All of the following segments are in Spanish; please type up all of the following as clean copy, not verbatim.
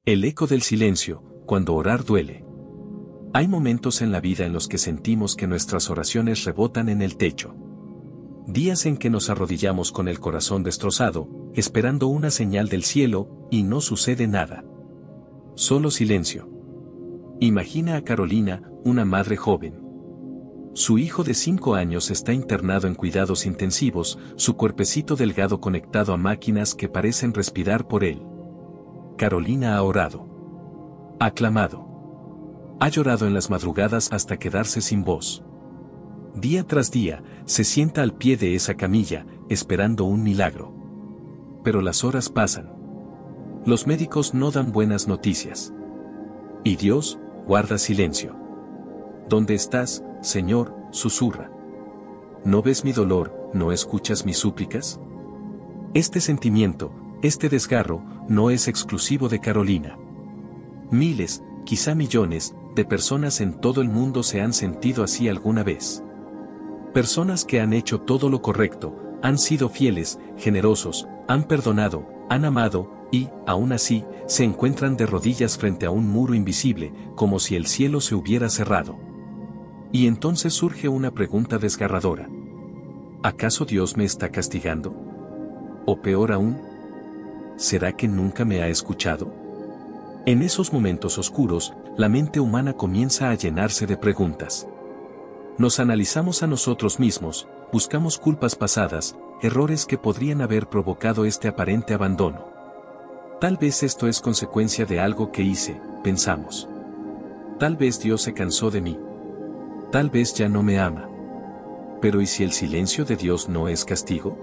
El eco del silencio, cuando orar duele. Hay momentos en la vida en los que sentimos que nuestras oraciones rebotan en el techo. Días en que nos arrodillamos con el corazón destrozado, esperando una señal del cielo, y no sucede nada. Solo silencio. Imagina a Carolina, una madre joven. Su hijo de 5 años está internado en cuidados intensivos, su cuerpecito delgado conectado a máquinas que parecen respirar por él. Carolina ha orado. Ha clamado. Ha llorado en las madrugadas hasta quedarse sin voz. Día tras día, se sienta al pie de esa camilla, esperando un milagro. Pero las horas pasan. Los médicos no dan buenas noticias. Y Dios guarda silencio. ¿Dónde estás, Señor?, susurra. ¿No ves mi dolor, no escuchas mis súplicas? Este sentimiento, este desgarro, no es exclusivo de Carolina. Miles, quizá millones, de personas en todo el mundo se han sentido así alguna vez. Personas que han hecho todo lo correcto, han sido fieles, generosos, han perdonado, han amado, y, aún así, se encuentran de rodillas frente a un muro invisible, como si el cielo se hubiera cerrado. Y entonces surge una pregunta desgarradora. ¿Acaso Dios me está castigando? O peor aún, ¿será que nunca me ha escuchado? En esos momentos oscuros, la mente humana comienza a llenarse de preguntas. Nos analizamos a nosotros mismos, buscamos culpas pasadas, errores que podrían haber provocado este aparente abandono. Tal vez esto es consecuencia de algo que hice, pensamos. Tal vez Dios se cansó de mí. Tal vez ya no me ama. Pero ¿y si el silencio de Dios no es castigo?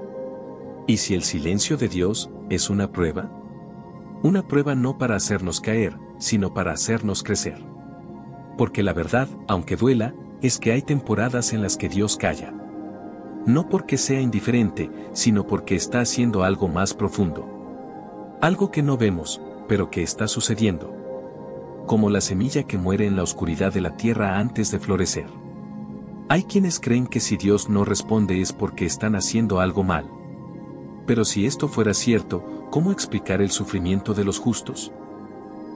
¿Y si el silencio de Dios es una prueba? Una prueba no para hacernos caer, sino para hacernos crecer. Porque la verdad, aunque duela, es que hay temporadas en las que Dios calla. No porque sea indiferente, sino porque está haciendo algo más profundo. Algo que no vemos, pero que está sucediendo. Como la semilla que muere en la oscuridad de la tierra antes de florecer. Hay quienes creen que si Dios no responde es porque están haciendo algo mal. Pero si esto fuera cierto, ¿cómo explicar el sufrimiento de los justos?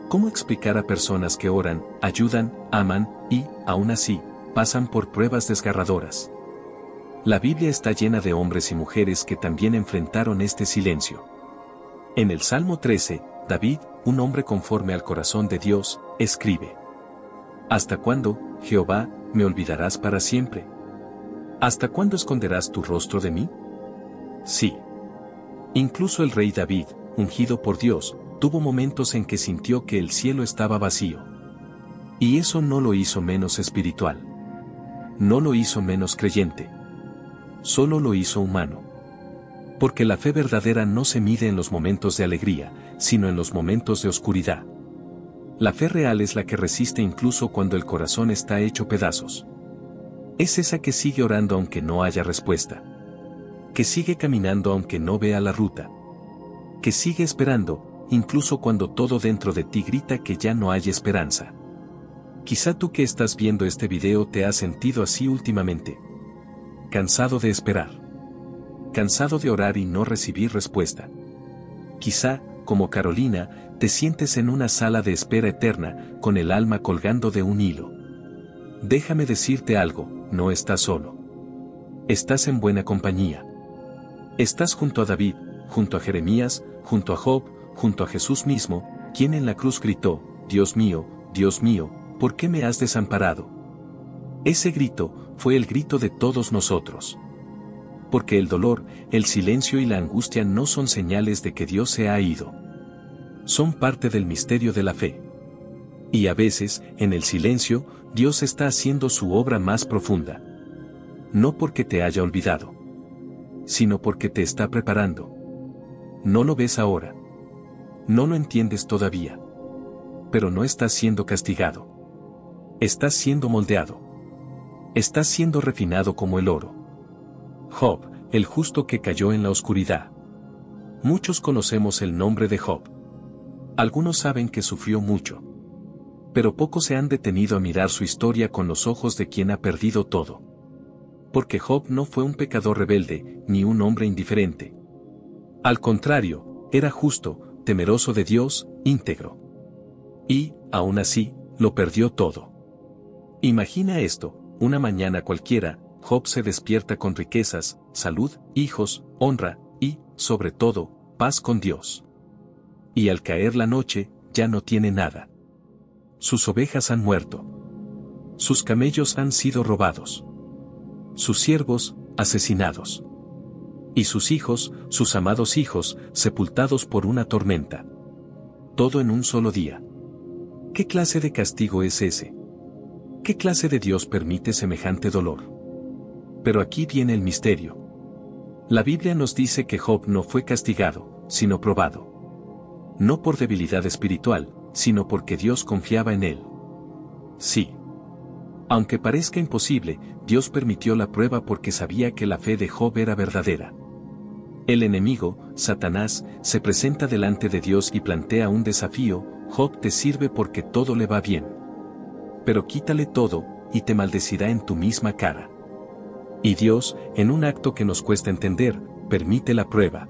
¿Cómo explicar a personas que oran, ayudan, aman, y, aún así, pasan por pruebas desgarradoras? La Biblia está llena de hombres y mujeres que también enfrentaron este silencio. En el Salmo 13, David, un hombre conforme al corazón de Dios, escribe: ¿Hasta cuándo, Jehová, me olvidarás para siempre? ¿Hasta cuándo esconderás tu rostro de mí? Sí. Incluso el rey David, ungido por Dios, tuvo momentos en que sintió que el cielo estaba vacío. Y eso no lo hizo menos espiritual. No lo hizo menos creyente. Solo lo hizo humano. Porque la fe verdadera no se mide en los momentos de alegría, sino en los momentos de oscuridad. La fe real es la que resiste incluso cuando el corazón está hecho pedazos. Es esa que sigue orando aunque no haya respuesta. Que sigue caminando aunque no vea la ruta. Que sigue esperando, incluso cuando todo dentro de ti grita que ya no hay esperanza. Quizá tú que estás viendo este video te has sentido así últimamente. Cansado de esperar. Cansado de orar y no recibir respuesta. Quizá, como Carolina, te sientes en una sala de espera eterna, con el alma colgando de un hilo. Déjame decirte algo, no estás solo. Estás en buena compañía. Estás junto a David, junto a Jeremías, junto a Job, junto a Jesús mismo, quien en la cruz gritó: Dios mío, ¿por qué me has desamparado? Ese grito fue el grito de todos nosotros. Porque el dolor, el silencio y la angustia no son señales de que Dios se ha ido. Son parte del misterio de la fe. Y a veces, en el silencio, Dios está haciendo su obra más profunda. No porque te haya olvidado, sino porque te está preparando. No lo ves ahora. No lo entiendes todavía. Pero no estás siendo castigado. Estás siendo moldeado. Estás siendo refinado como el oro. Job, el justo que cayó en la oscuridad. Muchos conocemos el nombre de Job. Algunos saben que sufrió mucho. Pero pocos se han detenido a mirar su historia con los ojos de quien ha perdido todo. Porque Job no fue un pecador rebelde, ni un hombre indiferente. Al contrario, era justo, temeroso de Dios, íntegro. Y, aún así, lo perdió todo. Imagina esto, una mañana cualquiera, Job se despierta con riquezas, salud, hijos, honra, y, sobre todo, paz con Dios. Y al caer la noche, ya no tiene nada. Sus ovejas han muerto. Sus camellos han sido robados. Sus siervos, asesinados. Y sus hijos, sus amados hijos, sepultados por una tormenta. Todo en un solo día. ¿Qué clase de castigo es ese? ¿Qué clase de Dios permite semejante dolor? Pero aquí viene el misterio. La Biblia nos dice que Job no fue castigado, sino probado. No por debilidad espiritual, sino porque Dios confiaba en él. Sí. Aunque parezca imposible, Dios permitió la prueba porque sabía que la fe de Job era verdadera. El enemigo, Satanás, se presenta delante de Dios y plantea un desafío: Job te sirve porque todo le va bien. Pero quítale todo, y te maldecirá en tu misma cara. Y Dios, en un acto que nos cuesta entender, permite la prueba.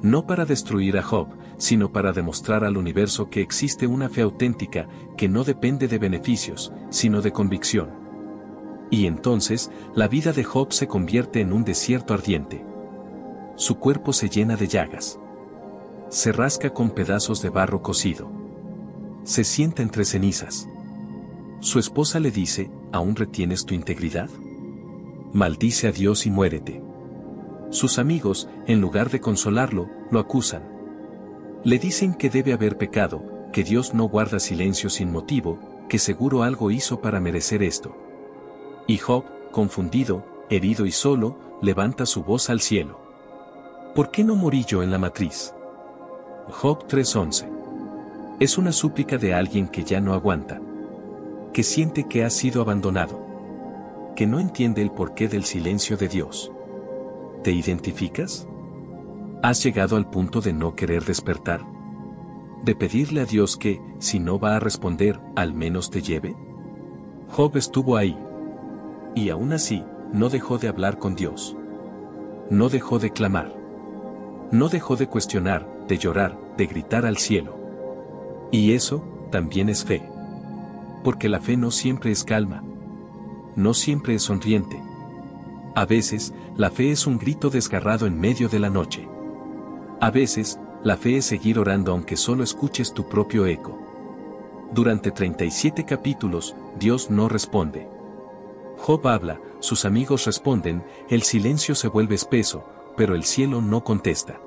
No para destruir a Job, sino para demostrar al universo que existe una fe auténtica, que no depende de beneficios, sino de convicción. Y entonces, la vida de Job se convierte en un desierto ardiente. Su cuerpo se llena de llagas. Se rasca con pedazos de barro cocido. Se sienta entre cenizas. Su esposa le dice: ¿aún retienes tu integridad? Maldice a Dios y muérete. Sus amigos, en lugar de consolarlo, lo acusan. Le dicen que debe haber pecado, que Dios no guarda silencio sin motivo, que seguro algo hizo para merecer esto. Y Job, confundido, herido y solo, levanta su voz al cielo. ¿Por qué no morí yo en la matriz? Job 3:11. Es una súplica de alguien que ya no aguanta. Que siente que ha sido abandonado. Que no entiende el porqué del silencio de Dios. ¿Te identificas? ¿Has llegado al punto de no querer despertar? ¿De pedirle a Dios que, si no va a responder, al menos te lleve? Job estuvo ahí. Y aún así, no dejó de hablar con Dios. No dejó de clamar. No dejó de cuestionar, de llorar, de gritar al cielo. Y eso, también es fe. Porque la fe no siempre es calma. No siempre es sonriente. A veces, la fe es un grito desgarrado en medio de la noche. A veces, la fe es seguir orando aunque solo escuches tu propio eco. Durante 37 capítulos, Dios no responde. Job habla, sus amigos responden, el silencio se vuelve espeso, pero el cielo no contesta.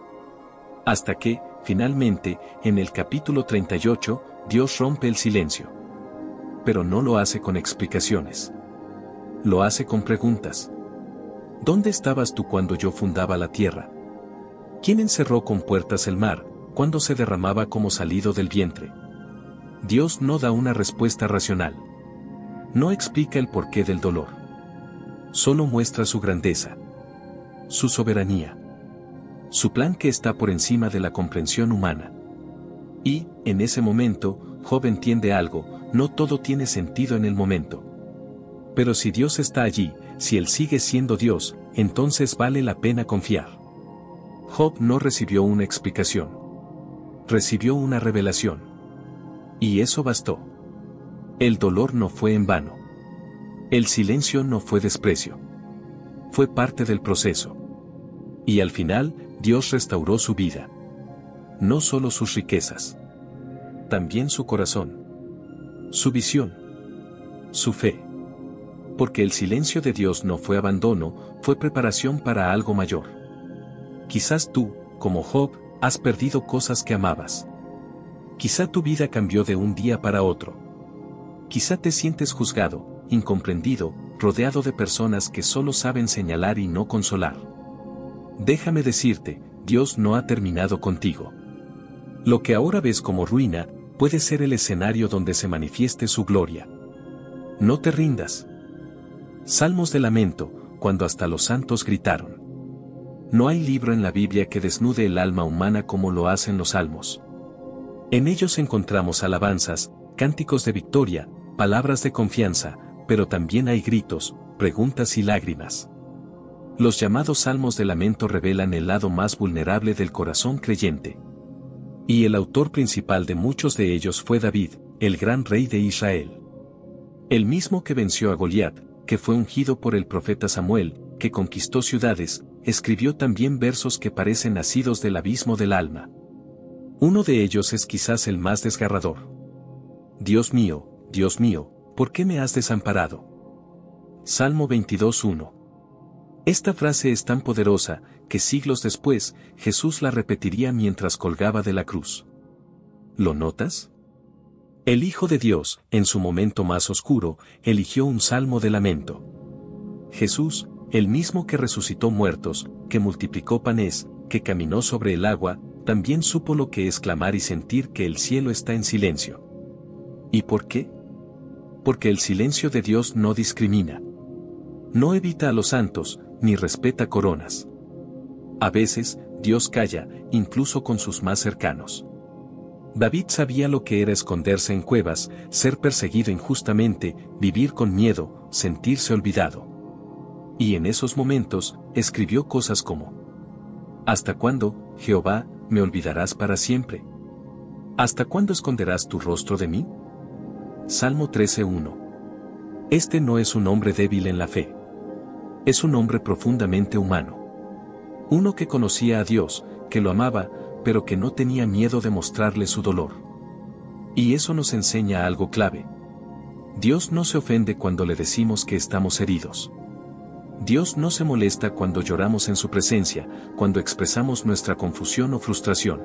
Hasta que, finalmente, en el capítulo 38, Dios rompe el silencio. Pero no lo hace con explicaciones. Lo hace con preguntas. ¿Dónde estabas tú cuando yo fundaba la tierra? ¿Quién encerró con puertas el mar, cuando se derramaba como salido del vientre? Dios no da una respuesta racional. No explica el porqué del dolor. Solo muestra su grandeza. Su soberanía. Su plan que está por encima de la comprensión humana. Y, en ese momento, Job entiende algo: no todo tiene sentido en el momento. Pero si Dios está allí, si Él sigue siendo Dios, entonces vale la pena confiar. Job no recibió una explicación. Recibió una revelación. Y eso bastó. El dolor no fue en vano. El silencio no fue desprecio. Fue parte del proceso. Y al final, Dios restauró su vida. No solo sus riquezas. También su corazón. Su visión. Su fe. Porque el silencio de Dios no fue abandono, fue preparación para algo mayor. Quizás tú, como Job, has perdido cosas que amabas. Quizá tu vida cambió de un día para otro. Quizá te sientes juzgado, incomprendido, rodeado de personas que solo saben señalar y no consolar. Déjame decirte, Dios no ha terminado contigo. Lo que ahora ves como ruina, puede ser el escenario donde se manifieste su gloria. No te rindas. Salmos de lamento, cuando hasta los santos gritaron. No hay libro en la Biblia que desnude el alma humana como lo hacen los salmos. En ellos encontramos alabanzas, cánticos de victoria, palabras de confianza, pero también hay gritos, preguntas y lágrimas. Los llamados salmos de lamento revelan el lado más vulnerable del corazón creyente. Y el autor principal de muchos de ellos fue David, el gran rey de Israel. El mismo que venció a Goliat, que fue ungido por el profeta Samuel, que conquistó ciudades, escribió también versos que parecen nacidos del abismo del alma. Uno de ellos es quizás el más desgarrador. Dios mío, ¿por qué me has desamparado? Salmo 22:1. Esta frase es tan poderosa, que siglos después, Jesús la repetiría mientras colgaba de la cruz. ¿Lo notas? El Hijo de Dios, en su momento más oscuro, eligió un salmo de lamento. Jesús, el mismo que resucitó muertos, que multiplicó panes, que caminó sobre el agua, también supo lo que es clamar y sentir que el cielo está en silencio. ¿Y por qué? Porque el silencio de Dios no discrimina. No evita a los santos, ni respeta coronas. A veces, Dios calla, incluso con sus más cercanos. David sabía lo que era esconderse en cuevas, ser perseguido injustamente, vivir con miedo, sentirse olvidado. Y en esos momentos, escribió cosas como: ¿Hasta cuándo, Jehová, me olvidarás para siempre? ¿Hasta cuándo esconderás tu rostro de mí? Salmo 13:1. Este no es un hombre débil en la fe. Es un hombre profundamente humano. Uno que conocía a Dios, que lo amaba, pero que no tenía miedo de mostrarle su dolor. Y eso nos enseña algo clave. Dios no se ofende cuando le decimos que estamos heridos. Dios no se molesta cuando lloramos en su presencia, cuando expresamos nuestra confusión o frustración.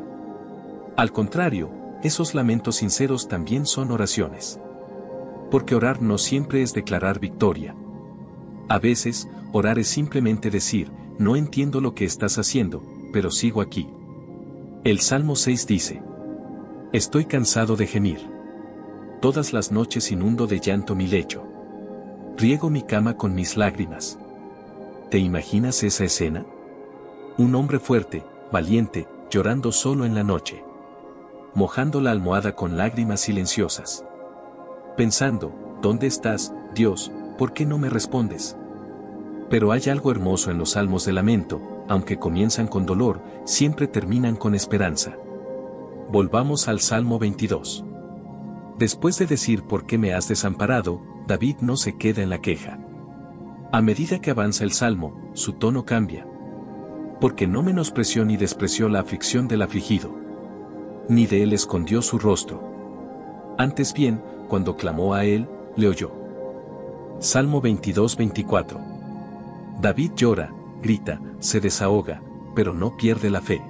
Al contrario, esos lamentos sinceros también son oraciones. Porque orar no siempre es declarar victoria. A veces, orar es simplemente decir: no entiendo lo que estás haciendo, pero sigo aquí. El Salmo 6 dice: Estoy cansado de gemir. Todas las noches inundo de llanto mi lecho. Riego mi cama con mis lágrimas. ¿Te imaginas esa escena? Un hombre fuerte, valiente, llorando solo en la noche. Mojando la almohada con lágrimas silenciosas. Pensando: ¿dónde estás, Dios? ¿Por qué no me respondes? Pero hay algo hermoso en los salmos de lamento, aunque comienzan con dolor, siempre terminan con esperanza. Volvamos al Salmo 22. Después de decir ¿por qué me has desamparado?, David no se queda en la queja. A medida que avanza el Salmo, su tono cambia. Porque no menospreció ni despreció la aflicción del afligido. Ni de él escondió su rostro. Antes bien, cuando clamó a él, le oyó. Salmo 22:24. David llora, grita, se desahoga, pero no pierde la fe.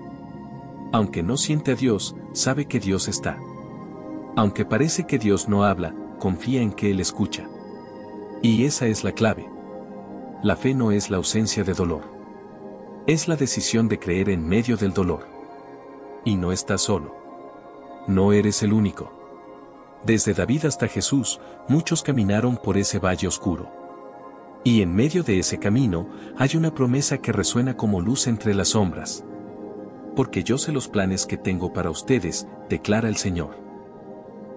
Aunque no siente a Dios, sabe que Dios está. Aunque parece que Dios no habla, confía en que Él escucha. Y esa es la clave. La fe no es la ausencia de dolor. Es la decisión de creer en medio del dolor. Y no estás solo. No eres el único. Desde David hasta Jesús, muchos caminaron por ese valle oscuro. Y en medio de ese camino, hay una promesa que resuena como luz entre las sombras. Porque yo sé los planes que tengo para ustedes, declara el Señor.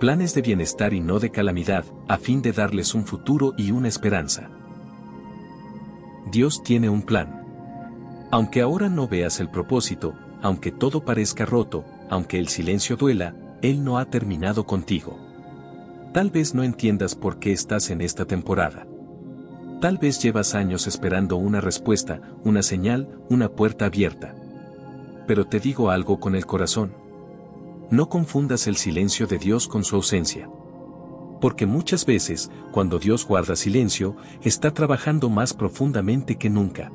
Planes de bienestar y no de calamidad, a fin de darles un futuro y una esperanza. Dios tiene un plan. Aunque ahora no veas el propósito, aunque todo parezca roto, aunque el silencio duela, Él no ha terminado contigo. Tal vez no entiendas por qué estás en esta temporada. Tal vez llevas años esperando una respuesta, una señal, una puerta abierta. Pero te digo algo con el corazón. No confundas el silencio de Dios con su ausencia. Porque muchas veces, cuando Dios guarda silencio, está trabajando más profundamente que nunca.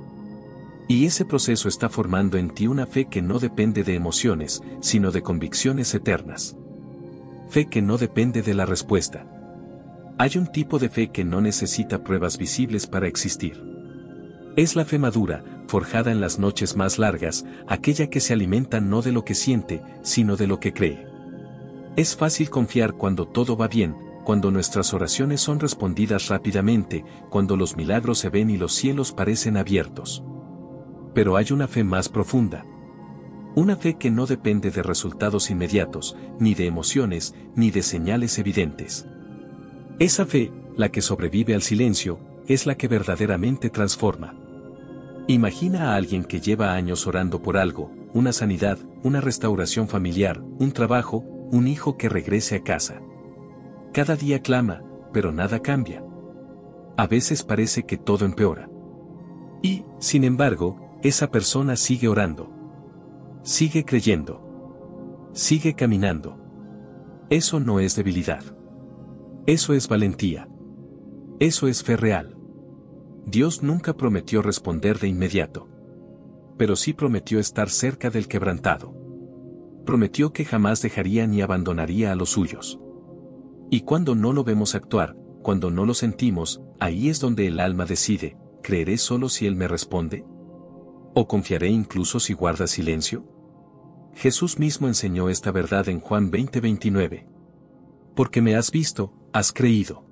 Y ese proceso está formando en ti una fe que no depende de emociones, sino de convicciones eternas. Fe que no depende de la respuesta. Hay un tipo de fe que no necesita pruebas visibles para existir. Es la fe madura, forjada en las noches más largas, aquella que se alimenta no de lo que siente, sino de lo que cree. Es fácil confiar cuando todo va bien, cuando nuestras oraciones son respondidas rápidamente, cuando los milagros se ven y los cielos parecen abiertos. Pero hay una fe más profunda. Una fe que no depende de resultados inmediatos, ni de emociones, ni de señales evidentes. Esa fe, la que sobrevive al silencio, es la que verdaderamente transforma. Imagina a alguien que lleva años orando por algo, una sanidad, una restauración familiar, un trabajo, un hijo que regrese a casa. Cada día clama, pero nada cambia. A veces parece que todo empeora. Y, sin embargo, esa persona sigue orando. Sigue creyendo. Sigue caminando. Eso no es debilidad. Eso es valentía. Eso es fe real. Dios nunca prometió responder de inmediato. Pero sí prometió estar cerca del quebrantado. Prometió que jamás dejaría ni abandonaría a los suyos. Y cuando no lo vemos actuar, cuando no lo sentimos, ahí es donde el alma decide, ¿creeré solo si Él me responde? ¿O confiaré incluso si guarda silencio? Jesús mismo enseñó esta verdad en Juan 20:29. Porque me has visto, has creído.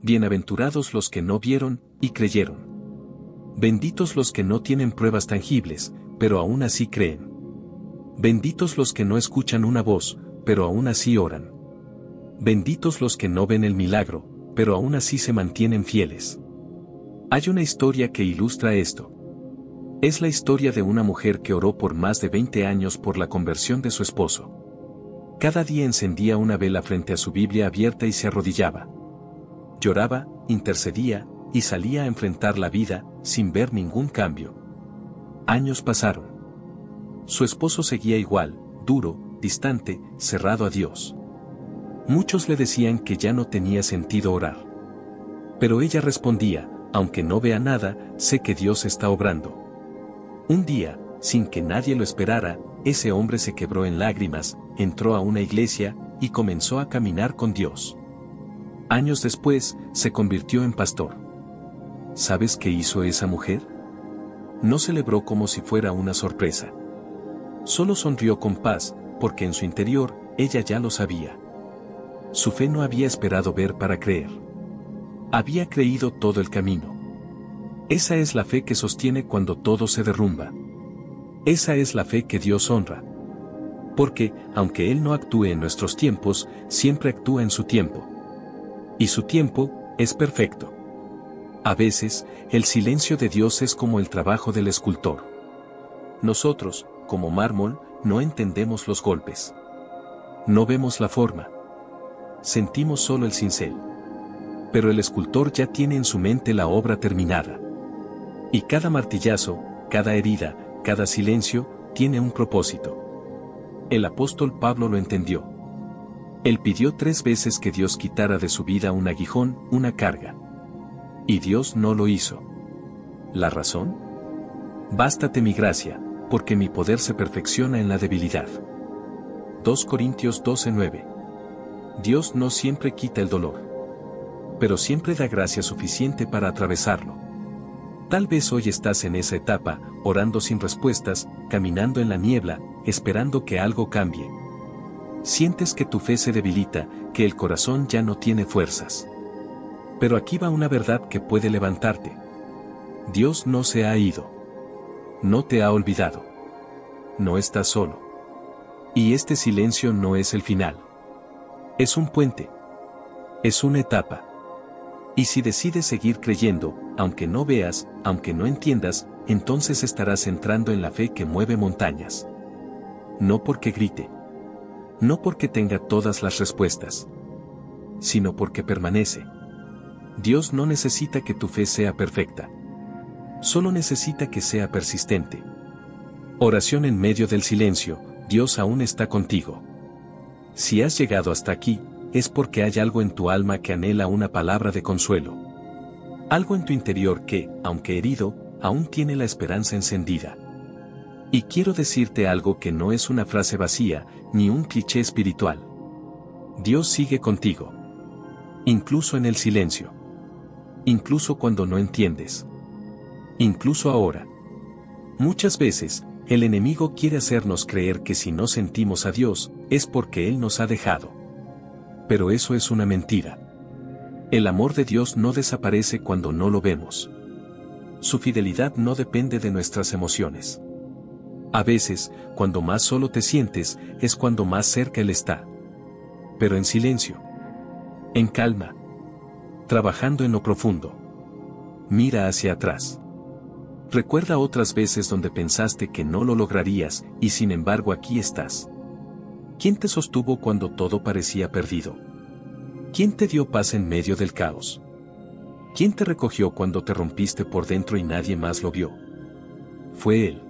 Bienaventurados los que no vieron, y creyeron. Benditos los que no tienen pruebas tangibles, pero aún así creen. Benditos los que no escuchan una voz, pero aún así oran. Benditos los que no ven el milagro, pero aún así se mantienen fieles. Hay una historia que ilustra esto. Es la historia de una mujer que oró por más de 20 años por la conversión de su esposo. Cada día encendía una vela frente a su Biblia abierta y se arrodillaba. Lloraba, intercedía, y salía a enfrentar la vida, sin ver ningún cambio. Años pasaron. Su esposo seguía igual, duro, distante, cerrado a Dios. Muchos le decían que ya no tenía sentido orar. Pero ella respondía, aunque no vea nada, sé que Dios está obrando. Un día, sin que nadie lo esperara, ese hombre se quebró en lágrimas, entró a una iglesia, y comenzó a caminar con Dios. Años después, se convirtió en pastor. ¿Sabes qué hizo esa mujer? No celebró como si fuera una sorpresa. Solo sonrió con paz, porque en su interior, ella ya lo sabía. Su fe no había esperado ver para creer. Había creído todo el camino. Esa es la fe que sostiene cuando todo se derrumba. Esa es la fe que Dios honra. Porque, aunque Él no actúe en nuestros tiempos, siempre actúa en su tiempo. Y su tiempo es perfecto. A veces, el silencio de Dios es como el trabajo del escultor. Nosotros, como mármol, no entendemos los golpes. No vemos la forma. Sentimos solo el cincel. Pero el escultor ya tiene en su mente la obra terminada. Y cada martillazo, cada herida, cada silencio, tiene un propósito. El apóstol Pablo lo entendió. Él pidió 3 veces que Dios quitara de su vida un aguijón, una carga. Y Dios no lo hizo. ¿La razón? Bástate mi gracia, porque mi poder se perfecciona en la debilidad. 2 Corintios 12:9. Dios no siempre quita el dolor. Pero siempre da gracia suficiente para atravesarlo. Tal vez hoy estás en esa etapa, orando sin respuestas, caminando en la niebla, esperando que algo cambie. Sientes que tu fe se debilita, que el corazón ya no tiene fuerzas. Pero aquí va una verdad que puede levantarte. Dios no se ha ido. No te ha olvidado. No estás solo. Y este silencio no es el final. Es un puente. Es una etapa. Y si decides seguir creyendo, aunque no veas, aunque no entiendas, entonces estarás entrando en la fe que mueve montañas. No porque grite. No porque tenga todas las respuestas. Sino porque permanece. Dios no necesita que tu fe sea perfecta. Solo necesita que sea persistente. Oración en medio del silencio, Dios aún está contigo. Si has llegado hasta aquí, es porque hay algo en tu alma que anhela una palabra de consuelo. Algo en tu interior que, aunque herido, aún tiene la esperanza encendida. Y quiero decirte algo que no es una frase vacía, ni un cliché espiritual. Dios sigue contigo. Incluso en el silencio. Incluso cuando no entiendes. Incluso ahora. Muchas veces, el enemigo quiere hacernos creer que si no sentimos a Dios, es porque Él nos ha dejado. Pero eso es una mentira. El amor de Dios no desaparece cuando no lo vemos. Su fidelidad no depende de nuestras emociones. A veces, cuando más solo te sientes, es cuando más cerca Él está. Pero en silencio. En calma. Trabajando en lo profundo. Mira hacia atrás. Recuerda otras veces donde pensaste que no lo lograrías, y sin embargo aquí estás. ¿Quién te sostuvo cuando todo parecía perdido? ¿Quién te dio paz en medio del caos? ¿Quién te recogió cuando te rompiste por dentro y nadie más lo vio? Fue Él.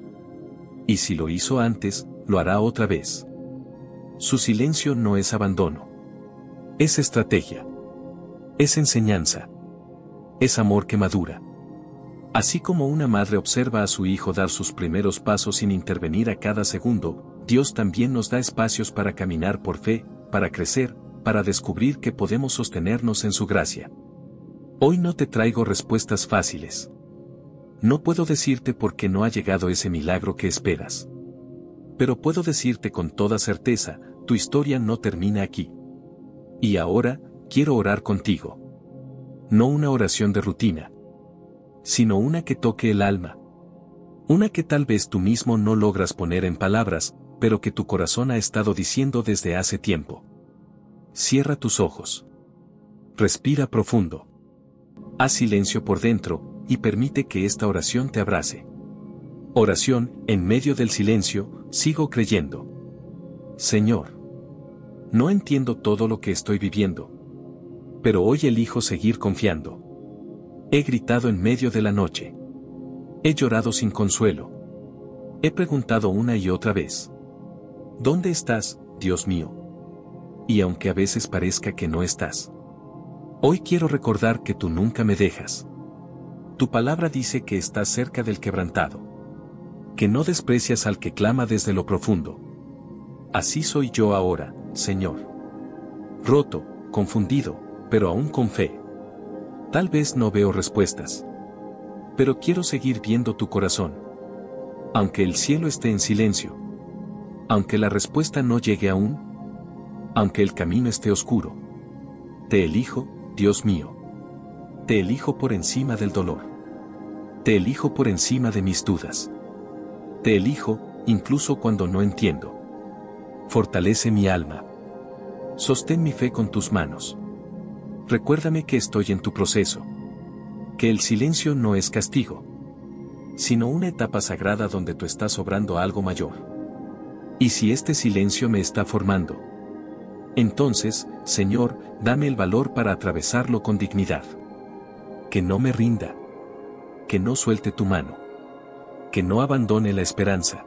Y si lo hizo antes, lo hará otra vez. Su silencio no es abandono. Es estrategia. Es enseñanza. Es amor que madura. Así como una madre observa a su hijo dar sus primeros pasos sin intervenir a cada segundo, Dios también nos da espacios para caminar por fe, para crecer, para descubrir que podemos sostenernos en su gracia. Hoy no te traigo respuestas fáciles. No puedo decirte por qué no ha llegado ese milagro que esperas. Pero puedo decirte con toda certeza, tu historia no termina aquí. Y ahora, quiero orar contigo. No una oración de rutina, sino una que toque el alma. Una que tal vez tú mismo no logras poner en palabras, pero que tu corazón ha estado diciendo desde hace tiempo. Cierra tus ojos. Respira profundo. Haz silencio por dentro, y permite que esta oración te abrace. Oración, en medio del silencio, sigo creyendo. Señor, no entiendo todo lo que estoy viviendo, pero hoy elijo seguir confiando. He gritado en medio de la noche. He llorado sin consuelo. He preguntado una y otra vez: ¿dónde estás, Dios mío? Y aunque a veces parezca que no estás, hoy quiero recordar que tú nunca me dejas. Tu palabra dice que estás cerca del quebrantado, que no desprecias al que clama desde lo profundo. Así soy yo ahora, Señor. Roto, confundido, pero aún con fe. Tal vez no veo respuestas, pero quiero seguir viendo tu corazón. Aunque el cielo esté en silencio, aunque la respuesta no llegue aún, aunque el camino esté oscuro, te elijo, Dios mío. Te elijo por encima del dolor. Te elijo por encima de mis dudas. Te elijo, incluso cuando no entiendo. Fortalece mi alma. Sostén mi fe con tus manos. Recuérdame que estoy en tu proceso. Que el silencio no es castigo, sino una etapa sagrada donde tú estás obrando algo mayor. Y si este silencio me está formando, entonces, Señor, dame el valor para atravesarlo con dignidad. Que no me rinda. Que no suelte tu mano. Que no abandone la esperanza.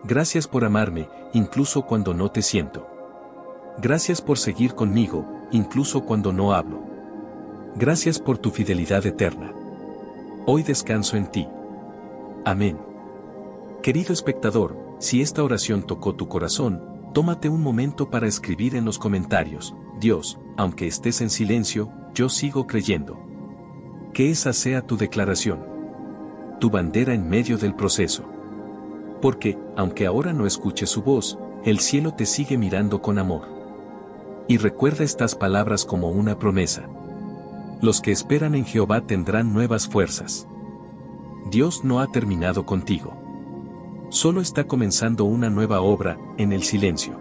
Gracias por amarme, incluso cuando no te siento. Gracias por seguir conmigo, incluso cuando no hablo. Gracias por tu fidelidad eterna. Hoy descanso en ti. Amén. Querido espectador, si esta oración tocó tu corazón, tómate un momento para escribir en los comentarios: Dios, aunque estés en silencio, yo sigo creyendo. Que esa sea tu declaración. Tu bandera en medio del proceso. Porque, aunque ahora no escuches su voz, el cielo te sigue mirando con amor. Y recuerda estas palabras como una promesa. Los que esperan en Jehová tendrán nuevas fuerzas. Dios no ha terminado contigo. Solo está comenzando una nueva obra, en el silencio.